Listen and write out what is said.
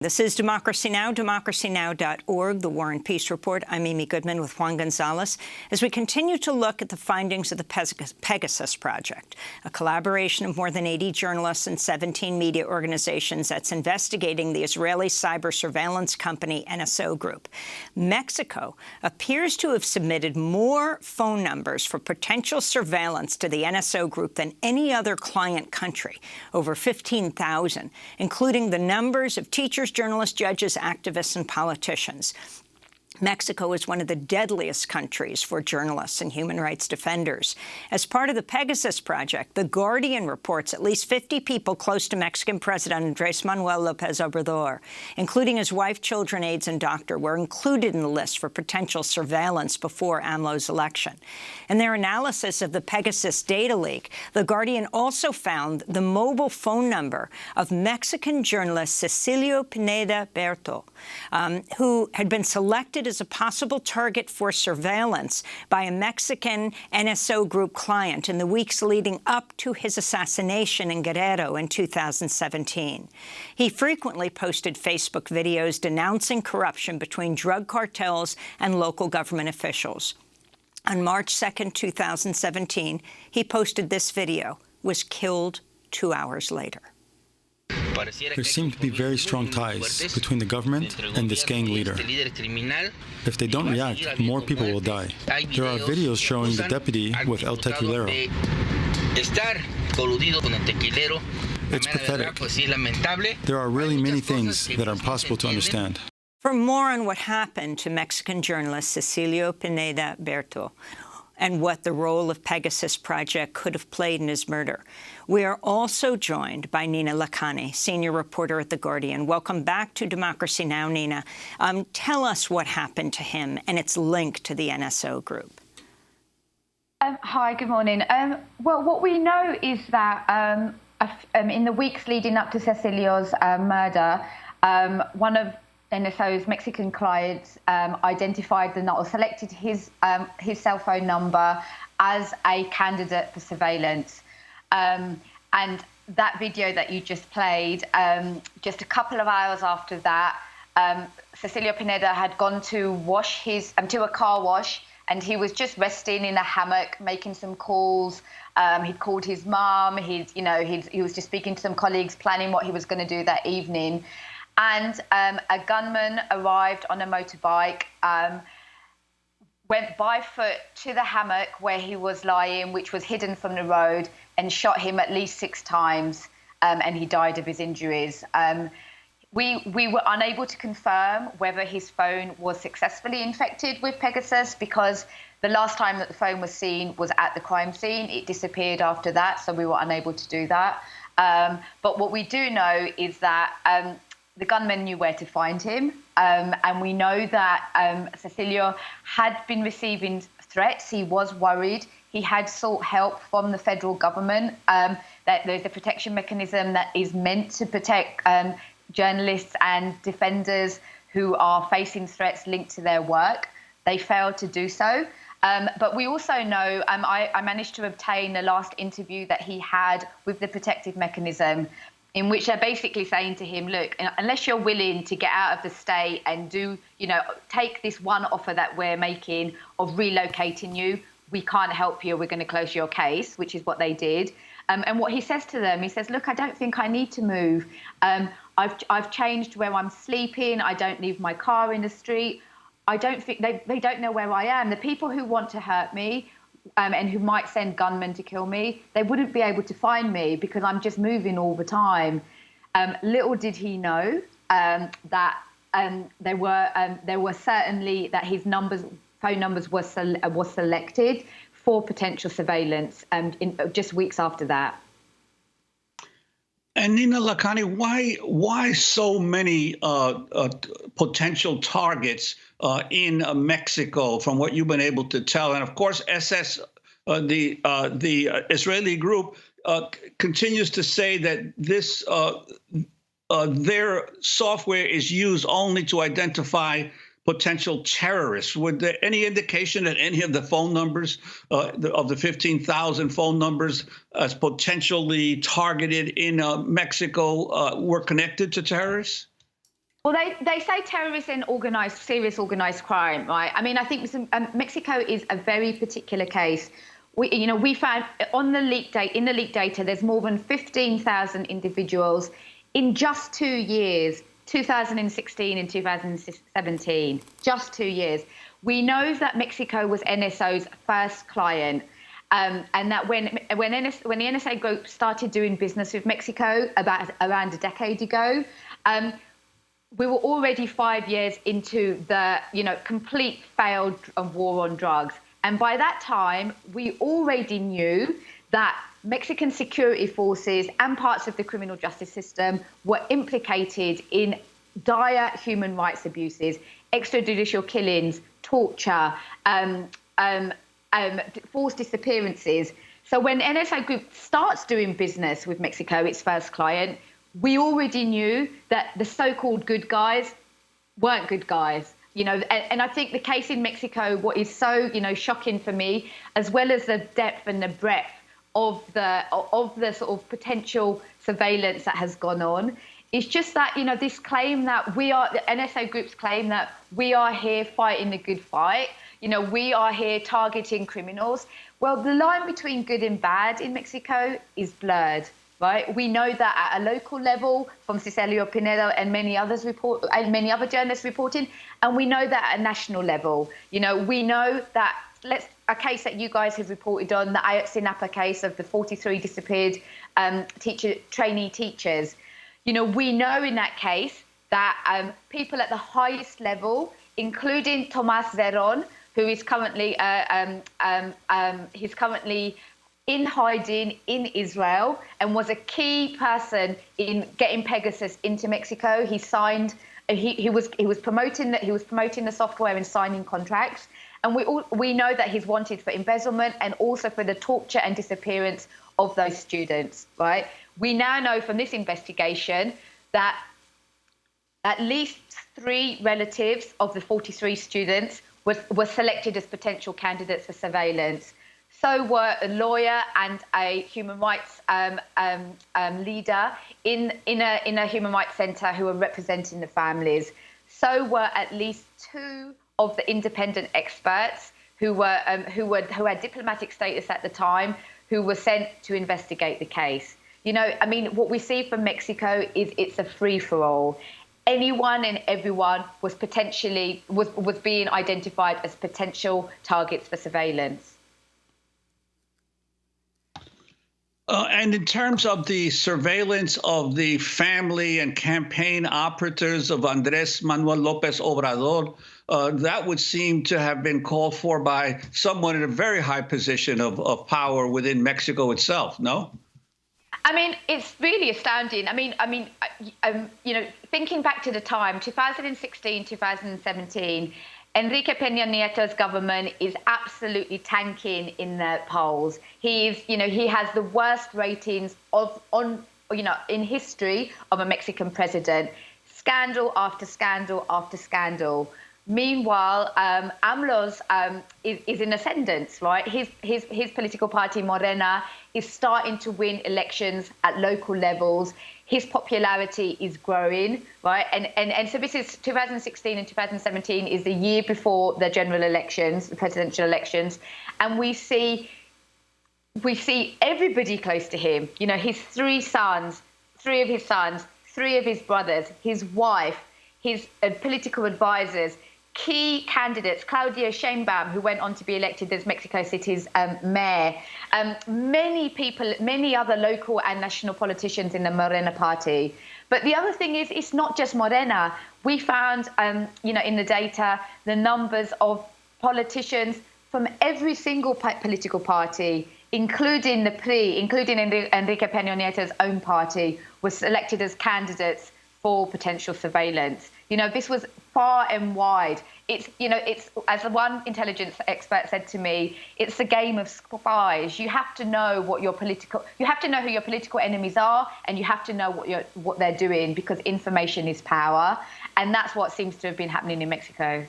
This is Democracy Now!, democracynow.org, the War and Peace Report. I'm Amy Goodman with Juan Gonzalez. As we continue to look at the findings of the Pegasus Project, a collaboration of more than 80 journalists and 17 media organizations that's investigating the Israeli cyber surveillance company NSO Group, Mexico appears to have submitted more phone numbers for potential surveillance to the NSO Group than any other client country, over 15,000, including the numbers of teachers, journalists, judges, activists, and politicians. Mexico is one of the deadliest countries for journalists and human rights defenders. As part of the Pegasus Project, The Guardian reports at least 50 people close to Mexican President Andrés Manuel López Obrador, including his wife, children, aides, and doctor, were included in the list for potential surveillance before AMLO's election. In their analysis of the Pegasus data leak, The Guardian also found the mobile phone number of Mexican journalist Cecilio Pineda Birto, who had been selected as a possible target for surveillance by a Mexican NSO Group client in the weeks leading up to his assassination in Guerrero in 2017. He frequently posted Facebook videos denouncing corruption between drug cartels and local government officials. On March 2nd, 2017, he posted this video, was killed 2 hours later. There seem to be very strong ties between the government and this gang leader. If they don't react, more people will die. There are videos showing the deputy with El Tequilero. It's pathetic. There are really many things that are impossible to understand. For more on what happened to Mexican journalist Cecilio Pineda Birto and what the role of Pegasus Project could have played in his murder, we are also joined by Nina Lakhani, senior reporter at The Guardian. Welcome back to Democracy Now!, Nina. Tell us what happened to him and its link to the NSO Group. Hi, good morning. Well, what we know is that in the weeks leading up to Cecilio's murder, one of NSO's Mexican clients identified or selected his cell phone number as a candidate for surveillance. And that video that you just played, just a couple of hours after that, Cecilio Pineda had gone to wash to a car wash, and he was just resting in a hammock, making some calls. He'd called his mom. He was just speaking to some colleagues, planning what he was going to do that evening. And a gunman arrived on a motorbike, went by foot to the hammock where he was lying, which was hidden from the road, and shot him at least 6 times, and he died of his injuries. We were unable to confirm whether his phone was successfully infected with Pegasus, because the last time that the phone was seen was at the crime scene. It disappeared after that, so we were unable to do that. But what we do know is that the gunman knew where to find him, and we know that Cecilio had been receiving threats. He was worried. He had sought help from the federal government. That there's a protection mechanism that is meant to protect journalists and defenders who are facing threats linked to their work. They failed to do so. But we also know, I managed to obtain the last interview that he had with the protective mechanism, in which they're basically saying to him, look, unless you're willing to get out of the state and take this one offer that we're making of relocating you, we can't help you. We're going to close your case, which is what they did. And what he says to them, he says, look, I don't think I need to move. I've changed where I'm sleeping. I don't leave my car in the street. I don't think they don't know where I am. The people who want to hurt me and who might send gunmen to kill me, they wouldn't be able to find me because I'm just moving all the time. Little did he know that there were certainly that his phone numbers were selected for potential surveillance in just weeks after that. And Nina Lakhani, why so many potential targets in Mexico, from what you've been able to tell? And of course, the Israeli group continues to say that this their software is used only to identify potential terrorists. Would there any indication that any of the phone numbers of the 15,000 phone numbers as potentially targeted in Mexico were connected to terrorists? Well, they say terrorists and serious organized crime, right? I mean, I think Mexico is a very particular case. We found in the leaked data, there's more than 15,000 individuals in just 2 years, 2016 and 2017, just 2 years. We know that Mexico was NSO's first client. And that when the NSO Group started doing business with Mexico around a decade ago, we were already 5 years into the complete failed war on drugs. And by that time, we already knew that Mexican security forces and parts of the criminal justice system were implicated in dire human rights abuses, extrajudicial killings, torture, forced disappearances. So when NSO Group starts doing business with Mexico, its first client, we already knew that the so-called good guys weren't good guys. And I think the case in Mexico, what is so shocking for me, as well as the depth and the breadth of the sort of potential surveillance that has gone on, is just that this claim that the NSO Group's claim that we are here fighting the good fight. We are here targeting criminals. Well, the line between good and bad in Mexico is blurred, right? We know that at a local level, from Cecilio Pineda and many other journalists reporting, and we know that at a national level. We know that a case that you guys have reported on, the Ayotzinapa case of the 43 disappeared trainee teachers. We know in that case that people at the highest level, including Tomás Zerón, who is currently in hiding in Israel and was a key person in getting Pegasus into Mexico. He signed. He was promoting the software and signing contracts. And we know that he's wanted for embezzlement and also for the torture and disappearance of those students. Right. We now know from this investigation that at least 3 relatives of the 43 students were selected as potential candidates for surveillance. So were a lawyer and a human rights leader in a human rights centre who were representing the families. So were at least 2 of the independent experts who had diplomatic status at the time, who were sent to investigate the case. What we see from Mexico is it's a free-for-all. Anyone and everyone was being identified as potential targets for surveillance. And in terms of the surveillance of the family and campaign operatives of Andrés Manuel López Obrador, that would seem to have been called for by someone in a very high position of power within Mexico itself, no? It's really astounding. Thinking back to the time, 2016, 2017, Enrique Peña Nieto's government is absolutely tanking in the polls. He has the worst ratings in history of a Mexican president. Scandal after scandal after scandal. Meanwhile, AMLO's is in ascendance, right? His political party, Morena, is starting to win elections at local levels. His popularity is growing, right? And so this is 2016 and 2017 is the year before the general elections, the presidential elections, and we see everybody close to him. His 3 sons, 3 of his sons, 3 of his brothers, his wife, his political advisors, key candidates, Claudia Sheinbaum, who went on to be elected as Mexico City's mayor, many other local and national politicians in the Morena party. But the other thing is, it's not just Morena. We found, in the data, the numbers of politicians from every single political party, including the PRI, including Enrique Peña Nieto's own party, was selected as candidates for potential surveillance. This was far and wide. It's as one intelligence expert said to me, it's a game of spies. You have to know who your political enemies are, and you have to know what they're doing, because information is power, and that's what seems to have been happening in Mexico.